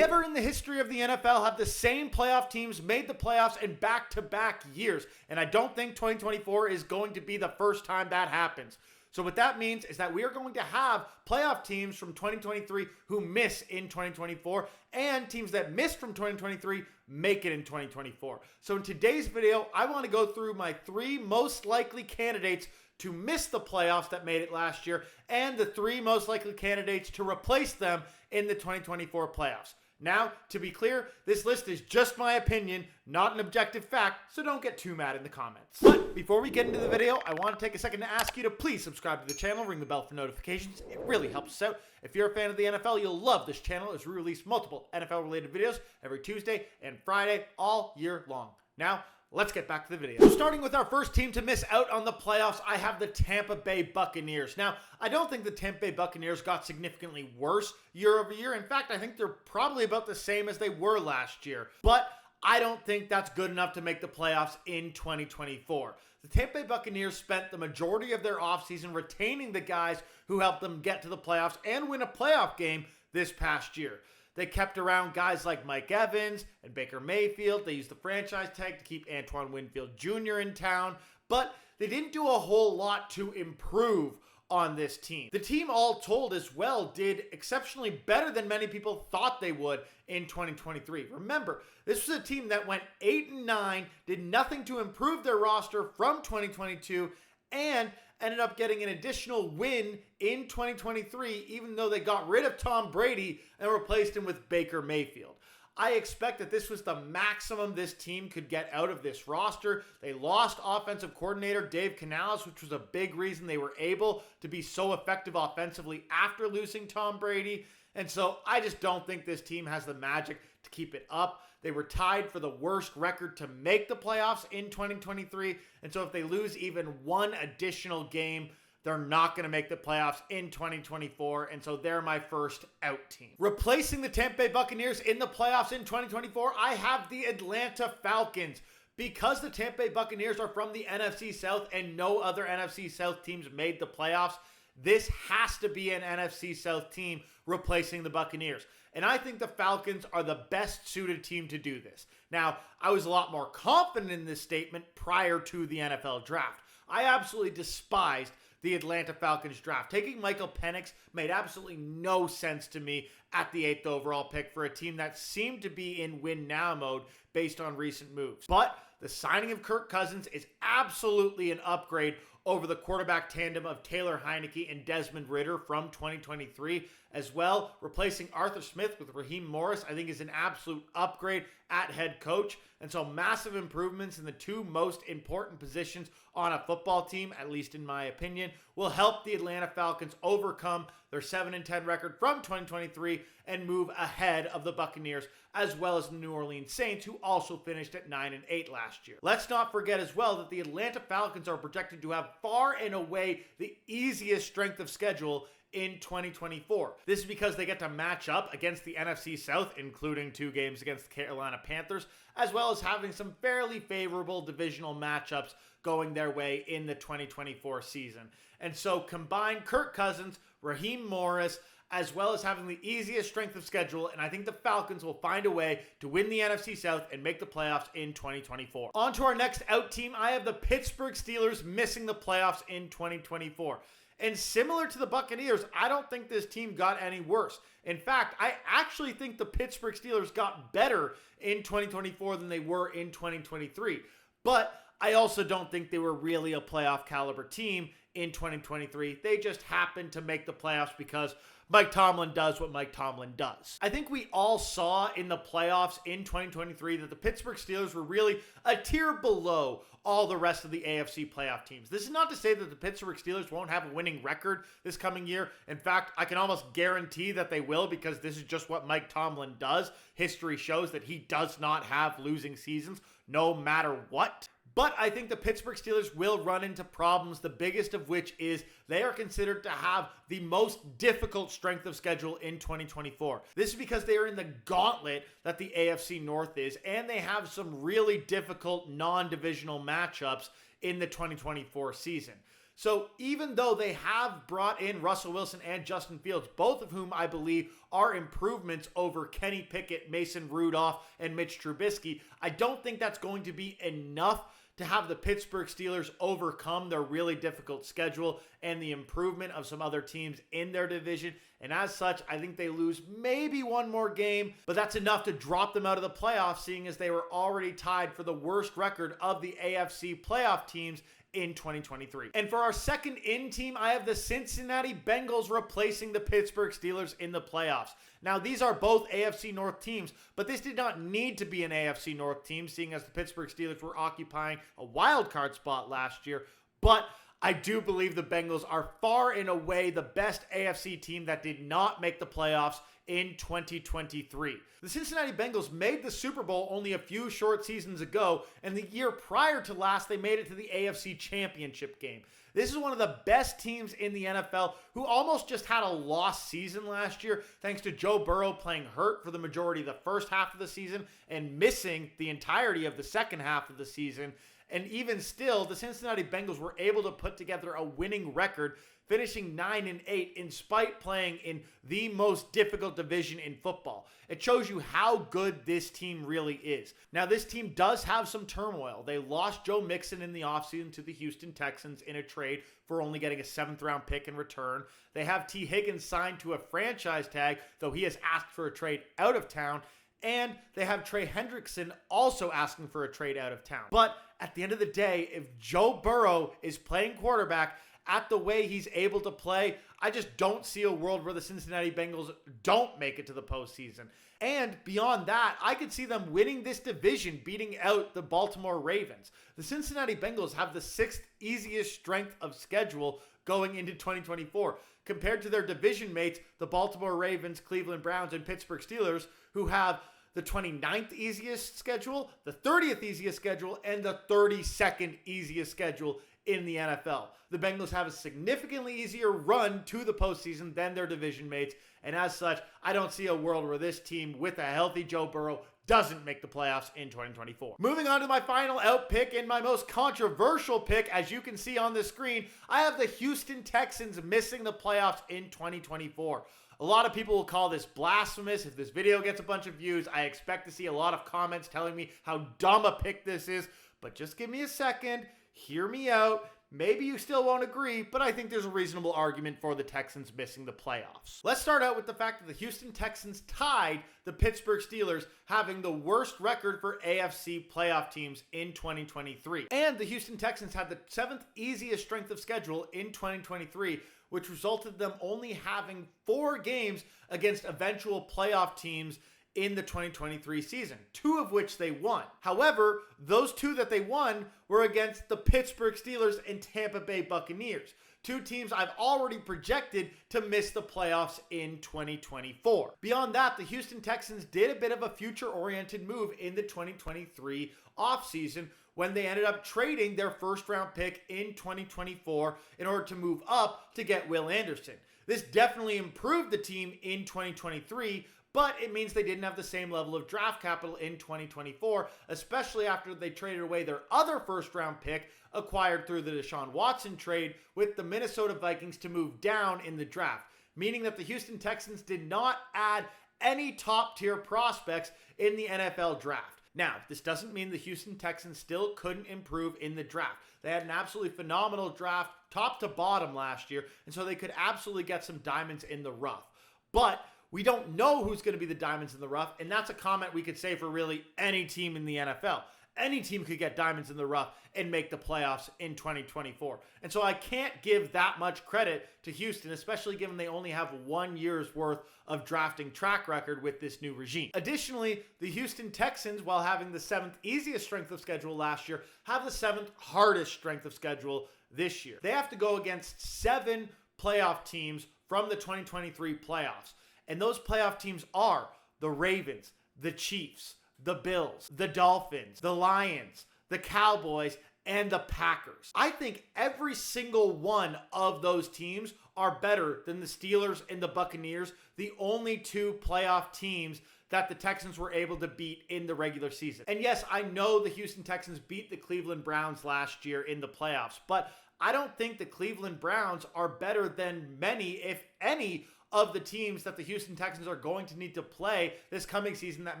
Never in the history of the NFL have the same playoff teams made the playoffs in back-to-back years, and I don't think 2024 is going to be the first time that happens. So what that means is that we are going to have playoff teams from 2023 who miss in 2024, and teams that missed from 2023 make it in 2024. So in today's video, I want to go through my 3 most likely candidates to miss the playoffs that made it last year, and the 3 most likely candidates to replace them in the 2024 playoffs. Now, to be clear, this list is just my opinion, not an objective fact, so don't get too mad in the comments. But before we get into the video, I want to take a second to ask you to please subscribe to the channel, ring the bell for notifications. It really helps us out. If you're a fan of the NFL, you'll love this channel as we release multiple NFL-related videos every Tuesday and Friday all year long. Now, let's get back to the video. So starting with our first team to miss out on the playoffs, I have the Tampa Bay Buccaneers. Now, I don't think the Tampa Bay Buccaneers got significantly worse year over year. In fact, I think they're probably about the same as they were last year. But I don't think that's good enough to make the playoffs in 2024. The Tampa Bay Buccaneers spent the majority of their offseason retaining the guys who helped them get to the playoffs and win a playoff game this past year. They kept around guys like Mike Evans and Baker Mayfield. They used the franchise tag to keep Antoine Winfield Jr. in town, but they didn't do a whole lot to improve on this team. The team, all told as well, did exceptionally better than many people thought they would in 2023. Remember, this was a team that went 8-9, did nothing to improve their roster from 2022, and ended up getting an additional win in 2023, even though they got rid of Tom Brady and replaced him with Baker Mayfield. I expect that this was the maximum this team could get out of this roster. They lost offensive coordinator Dave Canales, which was a big reason they were able to be so effective offensively after losing Tom Brady. And so I just don't think this team has the magic to keep it up. They were tied for the worst record to make the playoffs in 2023. And so if they lose even one additional game, they're not going to make the playoffs in 2024. And so they're my first out team. Replacing the Tampa Bay Buccaneers in the playoffs in 2024, I have the Atlanta Falcons. Because the Tampa Bay Buccaneers are from the NFC South and no other NFC South teams made the playoffs, this has to be an NFC South team replacing the Buccaneers. And I think the Falcons are the best suited team to do this. Now, I was a lot more confident in this statement prior to the NFL draft. I absolutely despised the Atlanta Falcons draft. Taking Michael Penix made absolutely no sense to me at the 8th overall pick for a team that seemed to be in win-now mode based on recent moves. But the signing of Kirk Cousins is absolutely an upgrade over the quarterback tandem of Taylor Heinicke and Desmond Ridder from 2023. As well, replacing Arthur Smith with Raheem Morris, I think, is an absolute upgrade at head coach. And so massive improvements in the 2 most important positions on a football team, at least in my opinion, will help the Atlanta Falcons overcome their 7-10 record from 2023 and move ahead of the Buccaneers, as well as the New Orleans Saints, who also finished at 9-8 last year. Let's not forget as well that the Atlanta Falcons are projected to have far and away the easiest strength of schedule in 2024. This is because they get to match up against the NFC South, including 2 games against the Carolina Panthers, as well as having some fairly favorable divisional matchups going their way in the 2024 season. And so combine Kirk Cousins, Raheem Morris, as well as having the easiest strength of schedule, and I think the Falcons will find a way to win the NFC South and make the playoffs in 2024. On to our next out team, I have the Pittsburgh Steelers missing the playoffs in 2024. And similar to the Buccaneers, I don't think this team got any worse. In fact, I actually think the Pittsburgh Steelers got better in 2024 than they were in 2023. But I also don't think they were really a playoff caliber team in 2023. They just happened to make the playoffs because Mike Tomlin does what Mike Tomlin does. I think we all saw in the playoffs in 2023 that the Pittsburgh Steelers were really a tier below all the rest of the AFC playoff teams. This is not to say that the Pittsburgh Steelers won't have a winning record this coming year. In fact, I can almost guarantee that they will, because this is just what Mike Tomlin does. History shows that he does not have losing seasons, no matter what. But I think the Pittsburgh Steelers will run into problems, the biggest of which is they are considered to have the most difficult strength of schedule in 2024. This is because they are in the gauntlet that the AFC North is, and they have some really difficult non-divisional matchups in the 2024 season. So even though they have brought in Russell Wilson and Justin Fields, both of whom I believe are improvements over Kenny Pickett, Mason Rudolph, and Mitch Trubisky, I don't think that's going to be enough to have the Pittsburgh Steelers overcome their really difficult schedule and the improvement of some other teams in their division. And as such, I think they lose maybe one more game, but that's enough to drop them out of the playoffs, seeing as they were already tied for the worst record of the AFC playoff teams in 2023. And for our second in team, I have the Cincinnati Bengals replacing the Pittsburgh Steelers in the playoffs. Now, these are both AFC North teams, but this did not need to be an AFC North team, seeing as the Pittsburgh Steelers were occupying a wild card spot last year. But I do believe the Bengals are far and away the best AFC team that did not make the playoffs in 2023. The Cincinnati Bengals made the Super Bowl only a few short seasons ago, and the year prior to last, they made it to the AFC Championship game. This is one of the best teams in the NFL who almost just had a lost season last year thanks to Joe Burrow playing hurt for the majority of the first half of the season and missing the entirety of the second half of the season. And even still, the Cincinnati Bengals were able to put together a winning record, finishing 9-8 in spite playing in the most difficult division in football. It shows you how good this team really is. Now, this team does have some turmoil. They lost Joe Mixon in the offseason to the Houston Texans in a trade for only getting a 7th-round pick in return. They have T. Higgins signed to a franchise tag, though he has asked for a trade out of town. And they have Trey Hendrickson also asking for a trade out of town. But at the end of the day, if Joe Burrow is playing quarterback at the way he's able to play, I just don't see a world where the Cincinnati Bengals don't make it to the postseason. And beyond that, I could see them winning this division, beating out the Baltimore Ravens. The Cincinnati Bengals have the 6th easiest strength of schedule going into 2024, compared to their division mates, the Baltimore Ravens, Cleveland Browns, and Pittsburgh Steelers, who have the 29th easiest schedule, the 30th easiest schedule, and the 32nd easiest schedule in the NFL. The Bengals have a significantly easier run to the postseason than their division mates, and as such, I don't see a world where this team with a healthy Joe Burrow doesn't make the playoffs in 2024. Moving on to my final out pick and my most controversial pick, as you can see on the screen, I have the Houston Texans missing the playoffs in 2024. A lot of people will call this blasphemous. If this video gets a bunch of views, I expect to see a lot of comments telling me how dumb a pick this is, but just give me a second, hear me out. Maybe you still won't agree, but I think there's a reasonable argument for the Texans missing the playoffs. Let's start out with the fact that the Houston Texans tied the Pittsburgh Steelers, having the worst record for AFC playoff teams in 2023. And the Houston Texans had the 7th easiest strength of schedule in 2023, which resulted in them only having 4 games against eventual playoff teams in the 2023 season, 2 of which they won. However, those 2 that they won were against the Pittsburgh Steelers and Tampa Bay Buccaneers, 2 teams I've already projected to miss the playoffs in 2024. Beyond that, the Houston Texans did a bit of a future-oriented move in the 2023 offseason when they ended up trading their first-round pick in 2024 in order to move up to get Will Anderson. This definitely improved the team in 2023, but it means they didn't have the same level of draft capital in 2024, especially after they traded away their other first-round pick acquired through the Deshaun Watson trade with the Minnesota Vikings to move down in the draft, meaning that the Houston Texans did not add any top-tier prospects in the NFL draft. Now, this doesn't mean the Houston Texans still couldn't improve in the draft. They had an absolutely phenomenal draft, top to bottom last year, and so they could absolutely get some diamonds in the rough. But we don't know who's going to be the diamonds in the rough, and that's a comment we could say for really any team in the NFL. Any team could get diamonds in the rough and make the playoffs in 2024. And so I can't give that much credit to Houston, especially given they only have 1 year's worth of drafting track record with this new regime. Additionally, the Houston Texans, while having the 7th easiest strength of schedule last year, have the 7th hardest strength of schedule this year. They have to go against 7 playoff teams from the 2023 playoffs. And those playoff teams are the Ravens, the Chiefs, the Bills, the Dolphins, the Lions, the Cowboys, and the Packers. I think every single one of those teams are better than the Steelers and the Buccaneers, the only 2 playoff teams that the Texans were able to beat in the regular season. And yes, I know the Houston Texans beat the Cleveland Browns last year in the playoffs, but I don't think the Cleveland Browns are better than many, if any, of the teams that the Houston Texans are going to need to play this coming season that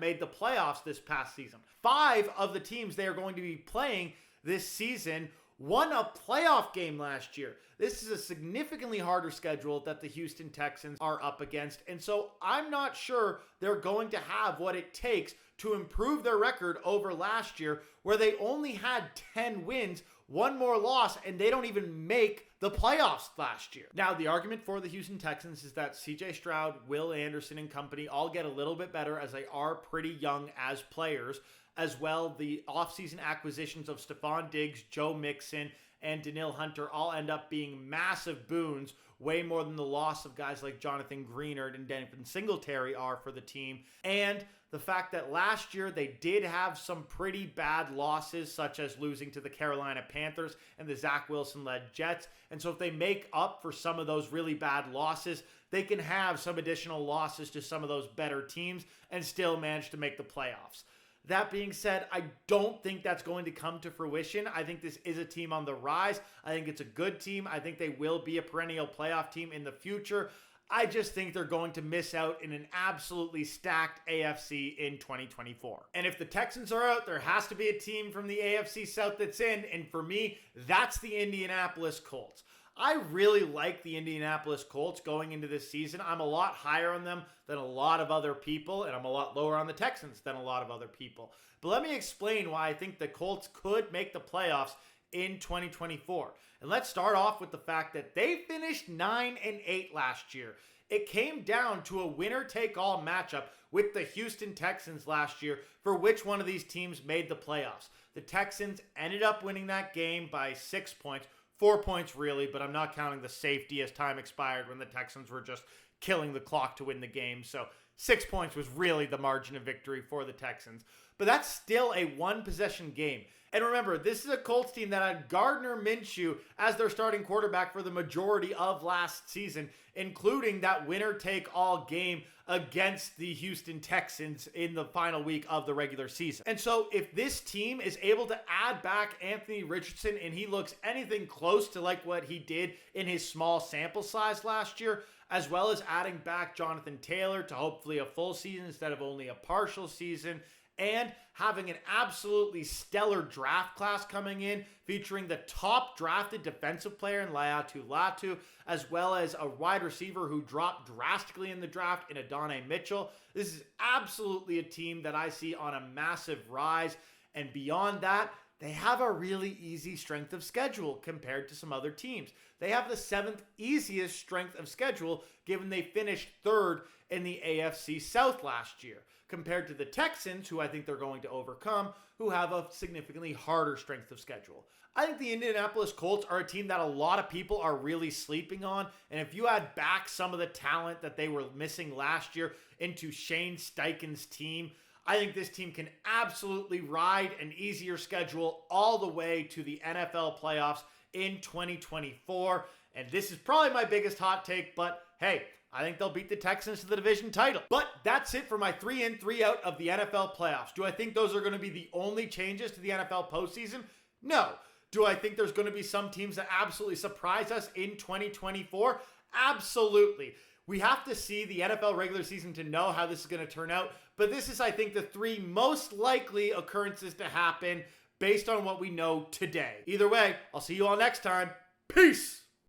made the playoffs this past season. 5 of the teams they are going to be playing this season won a playoff game last year. This is a significantly harder schedule that the Houston Texans are up against, and so I'm not sure they're going to have what it takes to improve their record over last year, where they only had 10 wins, 1 more loss, and they don't even make the playoffs last year. Now, the argument for the Houston Texans is that CJ Stroud, Will Anderson, and company all get a little bit better as they are pretty young as players. As well, the offseason acquisitions of Stephon Diggs, Joe Mixon, and Danielle Hunter all end up being massive boons, way more than the loss of guys like Jonathan Greenard and Devin Singletary are for the team. And the fact that last year they did have some pretty bad losses, such as losing to the Carolina Panthers and the Zach Wilson-led Jets. And so if they make up for some of those really bad losses, they can have some additional losses to some of those better teams and still manage to make the playoffs. That being said, I don't think that's going to come to fruition. I think this is a team on the rise. I think it's a good team. I think they will be a perennial playoff team in the future. I just think they're going to miss out in an absolutely stacked AFC in 2024. And if the Texans are out, there has to be a team from the AFC South that's in. And for me, that's the Indianapolis Colts. I really like the Indianapolis Colts going into this season. I'm a lot higher on them than a lot of other people, and I'm a lot lower on the Texans than a lot of other people. But let me explain why I think the Colts could make the playoffs in 2024. And let's start off with the fact that they finished 9-8 last year. It came down to a winner-take-all matchup with the Houston Texans last year for which one of these teams made the playoffs. The Texans ended up winning that game by 6 points. 4 points really, but I'm not counting the safety as time expired when the Texans were just killing the clock to win the game. So 6 points was really the margin of victory for the Texans. But that's still a one-possession game. And remember, this is a Colts team that had Gardner Minshew as their starting quarterback for the majority of last season, including that winner-take-all game against the Houston Texans in the final week of the regular season. And so if this team is able to add back Anthony Richardson and he looks anything close to like what he did in his small sample size last year, as well as adding back Jonathan Taylor to hopefully a full season instead of only a partial season, and having an absolutely stellar draft class coming in, featuring the top drafted defensive player in Laiatu Latu, as well as a wide receiver who dropped drastically in the draft in Adonai Mitchell. This is absolutely a team that I see on a massive rise. And beyond that, they have a really easy strength of schedule compared to some other teams. They have the 7th easiest strength of schedule, given they finished 3rd in the AFC South last year, compared to the Texans, who I think they're going to overcome, who have a significantly harder strength of schedule. I think the Indianapolis Colts are a team that a lot of people are really sleeping on, and if you add back some of the talent that they were missing last year into Shane Steichen's team, I think this team can absolutely ride an easier schedule all the way to the NFL playoffs in 2024. And this is probably my biggest hot take, but hey, I think they'll beat the Texans to the division title. But that's it for my 3 in, 3 out of the NFL playoffs. Do I think those are going to be the only changes to the NFL postseason? No. Do I think there's going to be some teams that absolutely surprise us in 2024? Absolutely. We have to see the NFL regular season to know how this is going to turn out. But this is, I think, the 3 most likely occurrences to happen based on what we know today. Either way, I'll see you all next time. Peace!